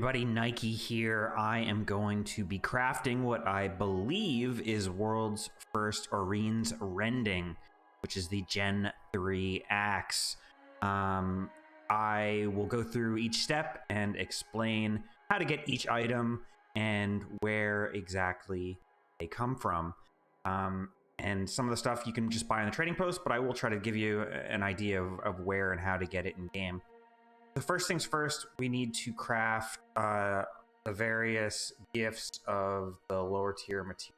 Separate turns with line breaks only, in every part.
everybody, Nike here. I am going to be crafting what I believe is world's first AURENE'S Rending, which is the Gen 3 axe. I will go through each step and explain how to get each item and where exactly they come from. And some of the stuff you can just buy on the trading post, but I will try to give you an idea of where and how to get it in game. The first things first, we need to craft the various gifts of the lower tier material.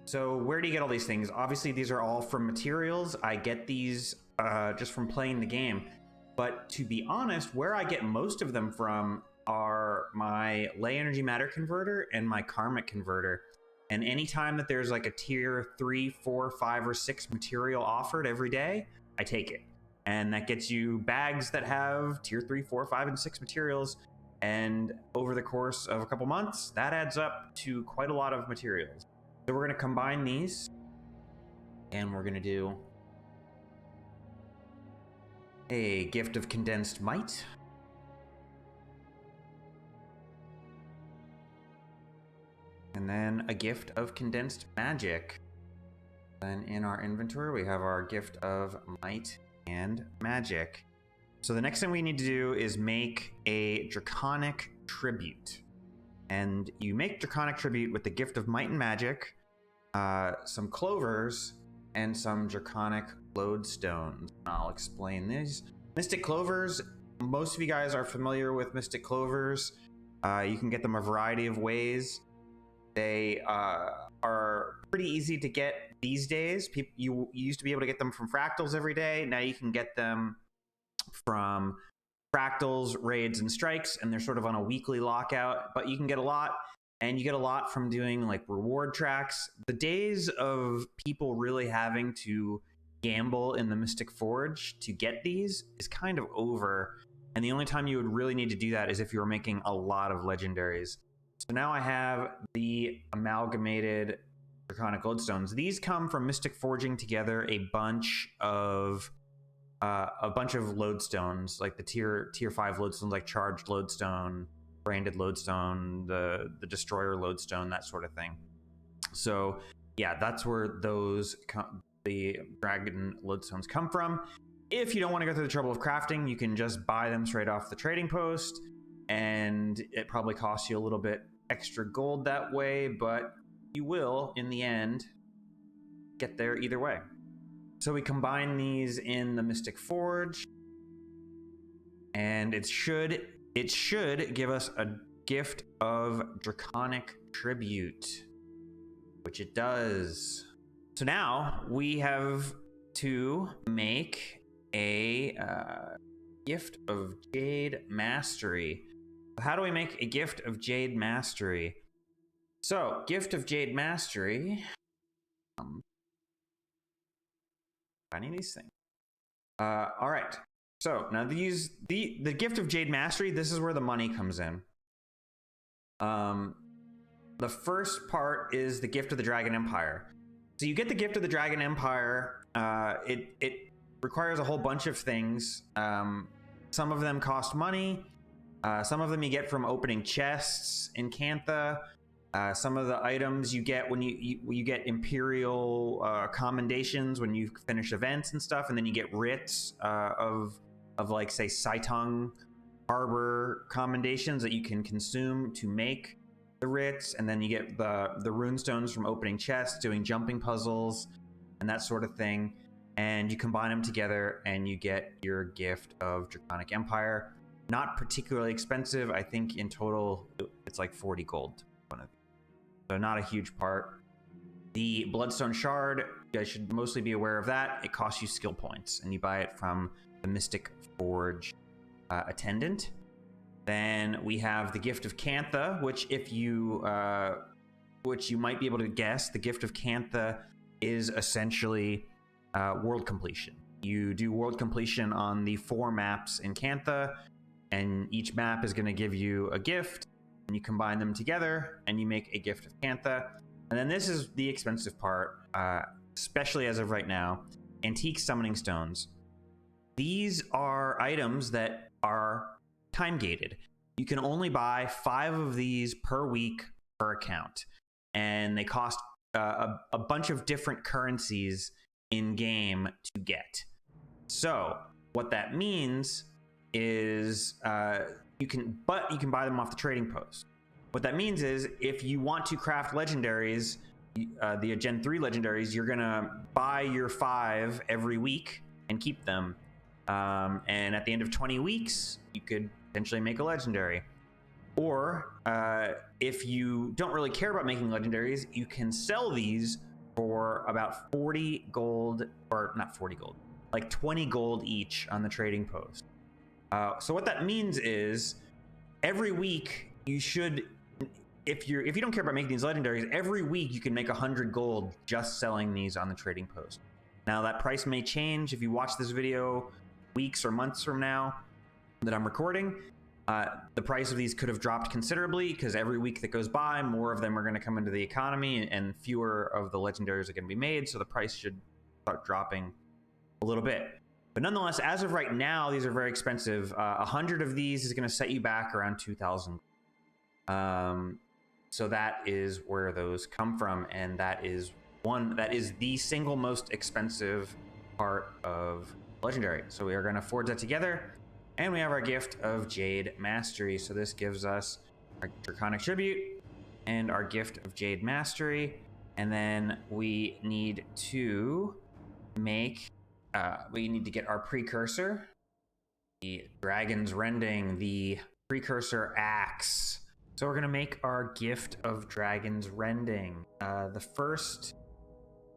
So where do you get all these things? Obviously, these are all from materials. I get these just from playing the game. But to be honest, where I get most of them from are my ley energy matter converter and my karmic converter. And anytime that there's like a tier 3, 4, 5, or 6 material offered every day, I take it. And that gets you bags that have tier 3, 4, 5, and 6 materials. And over the course of a couple months, that adds up to quite a lot of materials. So we're going to combine these, and we're going to do a gift of condensed might. And then a gift of condensed magic. Then in our inventory, we have our gift of might and magic. So the next thing we need to do is make a draconic tribute. And you make draconic tribute with the gift of might and magic, some clovers, and some draconic lodestones. I'll explain these. Mystic clovers, most of you guys are familiar with mystic clovers. You can get them a variety of ways. They are pretty easy to get these days. You used to be able to get them from fractals every day. Now you can get them from fractals, raids, and strikes, and they're sort of on a weekly lockout, but you can get a lot, and you get a lot from doing like reward tracks. The days of people really having to gamble in the Mystic Forge to get these is kind of over, and the only time you would really need to do that is if you were making a lot of legendaries. So now I have the amalgamated draconic lodestones. These come from Mystic Forging together a bunch of lodestones, like the tier 5 lodestones, like charged lodestone, branded lodestone, the destroyer lodestone, that sort of thing. So yeah, that's where the dragon lodestones come from. If you don't want to go through the trouble of crafting, you can just buy them straight off the trading post, and it probably costs you a little bit extra gold that way, but you will in the end get there either way. So we combine these in the Mystic Forge, and it should give us a gift of draconic tribute, which it does. So now we have to make a gift of jade mastery. How do we make a gift of jade mastery? So gift of jade mastery. Finding these things. All right. So now the gift of jade mastery. This is where the money comes in. The first part is the gift of the Dragon Empire. So you get the gift of the Dragon Empire. It requires a whole bunch of things. Some of them cost money. Some of them you get from opening chests in Cantha. Some of the items you get when you get Imperial commendations when you finish events and stuff, and then you get writs of like, say, Saitung Harbor commendations that you can consume to make the writs, and then you get the runestones from opening chests, doing jumping puzzles, and that sort of thing. And you combine them together, and you get your gift of Draconic Empire. Not particularly expensive. I think in total it's like 40 gold. so not a huge part. The Bloodstone Shard, you guys should mostly be aware of that. It costs you skill points, and you buy it from the Mystic Forge attendant. Then we have the Gift of Cantha, which which you might be able to guess. The Gift of Cantha is essentially world completion. You do world completion on the 4 maps in Cantha, and each map is going to give you a gift, and you combine them together, and you make a Gift of Cantha. And then this is the expensive part, especially as of right now, Antique Summoning Stones. These are items that are time gated. You can only buy 5 of these per week per account, and they cost a bunch of different currencies in game to get. So what that means is you can buy them off the trading post. What that means is if you want to craft legendaries, the Gen 3 legendaries, you're gonna buy your 5 every week and keep them. And at the end of 20 weeks, you could potentially make a legendary. Or if you don't really care about making legendaries, you can sell these for about 40 gold, or not 40 gold, like 20 gold each on the trading post. So what that means is every week you should, if you don't care about making these legendaries, every week you can make 100 gold just selling these on the trading post. Now that price may change if you watch this video weeks or months from now that I'm recording. The price of these could have dropped considerably because every week that goes by, more of them are going to come into the economy and fewer of the legendaries are going to be made, so the price should start dropping a little bit. But nonetheless, as of right now, these are very expensive. 100 of these is going to set you back around 2,000. So that is where those come from, and that is the single most expensive part of Legendary. So we are going to forge that together, and we have our Gift of Jade Mastery. So this gives us our Draconic Tribute and our Gift of Jade Mastery, and then we need to make we need to get our precursor, the Dragon's Rending, the precursor axe. So we're gonna make our Gift of Dragon's Rending. The first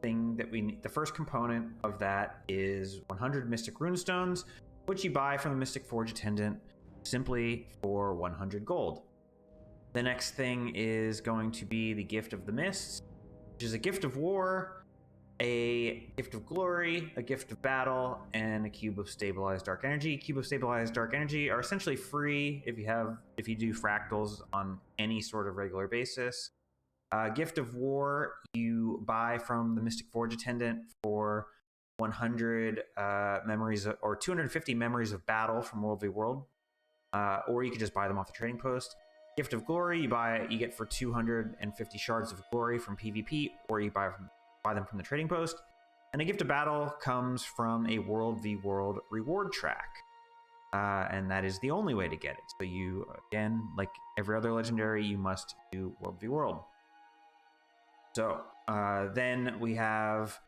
thing that we need, the first component of that is 100 Mystic Runestones, which you buy from the Mystic Forge attendant simply for 100 gold. The next thing is going to be the Gift of the Mists, which is a gift of war, a gift of glory, a gift of battle, and a cube of stabilized dark energy. Cube of stabilized dark energy are essentially free if you do fractals on any sort of regular basis. Gift of war you buy from the Mystic Forge attendant for 100 memories or 250 memories of battle from World v World, or you could just buy them off the trading post. Gift of glory you get for 250 shards of glory from PvP, or you buy them from the trading post. And a gift of battle comes from a World v World reward track, and that is the only way to get it. So you, again, like every other legendary, you must do World v World. So then we have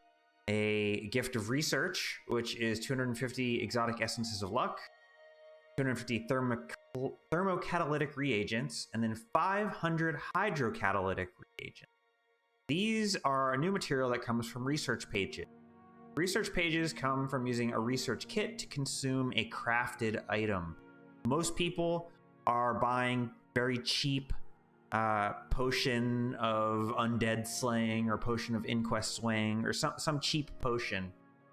a Gift of Research, which is 250 exotic essences of luck, 250 thermocatalytic reagents, and then 500 hydrocatalytic reagents. These are a new material that comes from research pages. Research pages come from using a research kit to consume a crafted item. Most people are buying very cheap potion of undead slaying or potion of inquest swaying or some cheap potion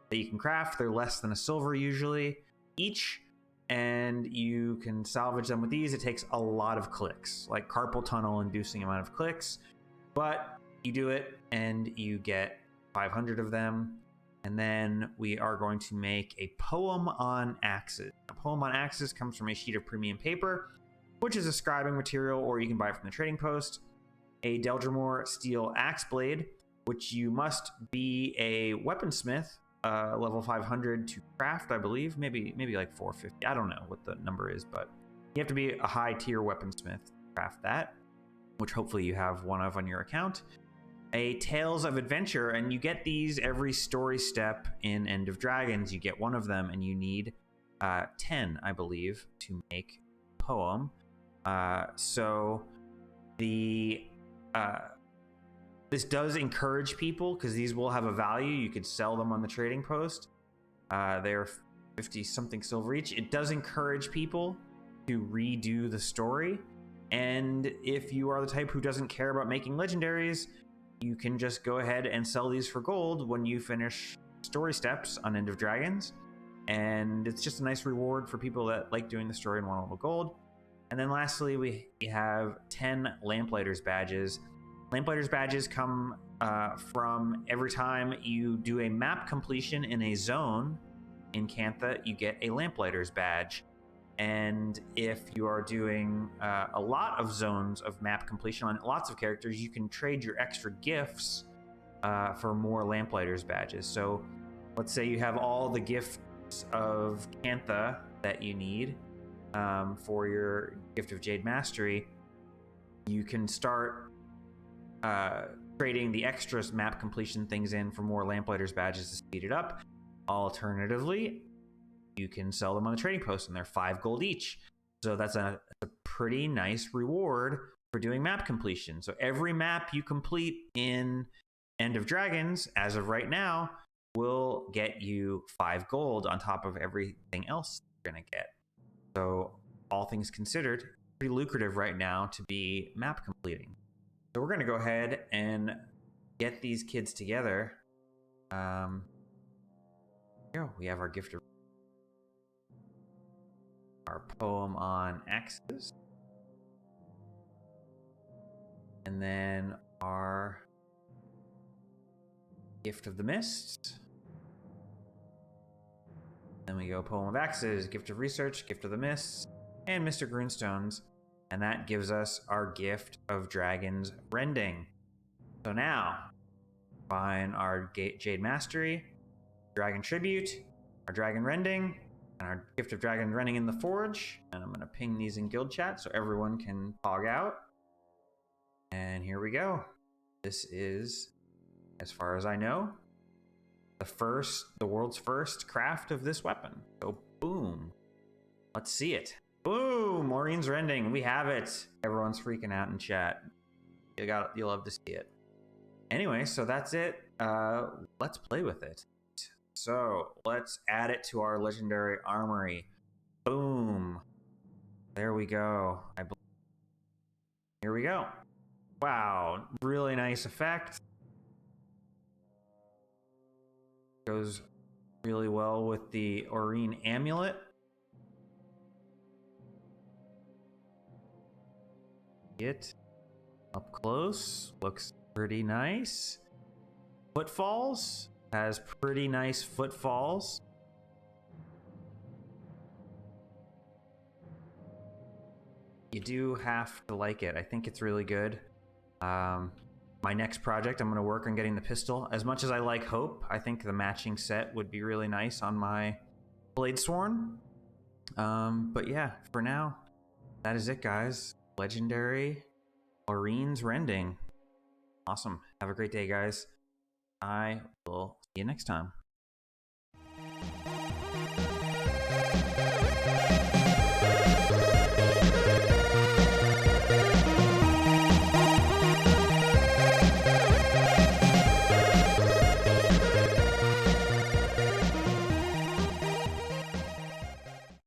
that you can craft. They're less than a silver usually each, and you can salvage them with these. It takes a lot of clicks, like carpal tunnel inducing amount of clicks, but you do it and you get 500 of them. And then we are going to make a poem on axes. A poem on axes comes from a sheet of premium paper, which is a scribing material, or you can buy it from the trading post. A Deldrimor steel axe blade, which you must be a weaponsmith, level 500 to craft, I believe. Maybe like 450. I don't know what the number is, but you have to be a high tier weaponsmith to craft that, which hopefully you have one of on your account. A Tales of Adventure, and you get these every story step in End of Dragons. You get one of them, and you need 10, I believe, to make a poem. So the This does encourage people, because these will have a value. You could sell them on the trading post. They're 50 something silver each. It does encourage people to redo the story. And if you are the type who doesn't care about making legendaries, you can just go ahead and sell these for gold when you finish story steps on End of Dragons. And it's just a nice reward for people that like doing the story and want a little gold. And then lastly, we have 10 Lamplighters badges. Lamplighters badges come from every time you do a map completion in a zone in Cantha, you get a Lamplighters badge. And if you are doing a lot of zones of map completion on lots of characters, you can trade your extra gifts for more Lamplighters badges. So let's say you have all the gifts of Cantha that you need for your Gift of Jade Mastery. You can start trading the extras map completion things in for more Lamplighters badges to speed it up. Alternatively, you can sell them on the trading post, and they're 5 gold each. So that's a pretty nice reward for doing map completion. So every map you complete in End of Dragons, as of right now, will get you 5 gold on top of everything else you're going to get. So all things considered, pretty lucrative right now to be map completing. So we're going to go ahead and get these kids together. Here we have our gift of our poem on axes, and then our gift of the mist. Then we go poem of axes, gift of research, gift of the mist, and Mystic Runestones, and that gives us our gift of Dragon's Rending. So now, find our Jade Mastery, Dragon Tribute, our Dragon Rending, and our gift of Dragon Rending in the Forge. And I'm going to ping these in guild chat so everyone can pog out. And here we go. This is, as far as I know, the world's first craft of this weapon. So boom. Let's see it. Boom! AURENE'S Rending. We have it. Everyone's freaking out in chat. You'll love to see it. Anyway, so that's it. Let's play with it. So let's add it to our legendary armory. Boom. There we go. Here we go. Wow. Really nice effect. Goes really well with the Aurene amulet. Get up close. Looks pretty nice. Footfalls. Has pretty nice footfalls. You do have to like it. I think it's really good. My next project, I'm going to work on getting the pistol. As much as I like Hope, I think the matching set would be really nice on my Bladesworn. But yeah, for now, that is it, guys. Legendary AURENE'S Rending. Awesome. Have a great day, guys. I will see you next time.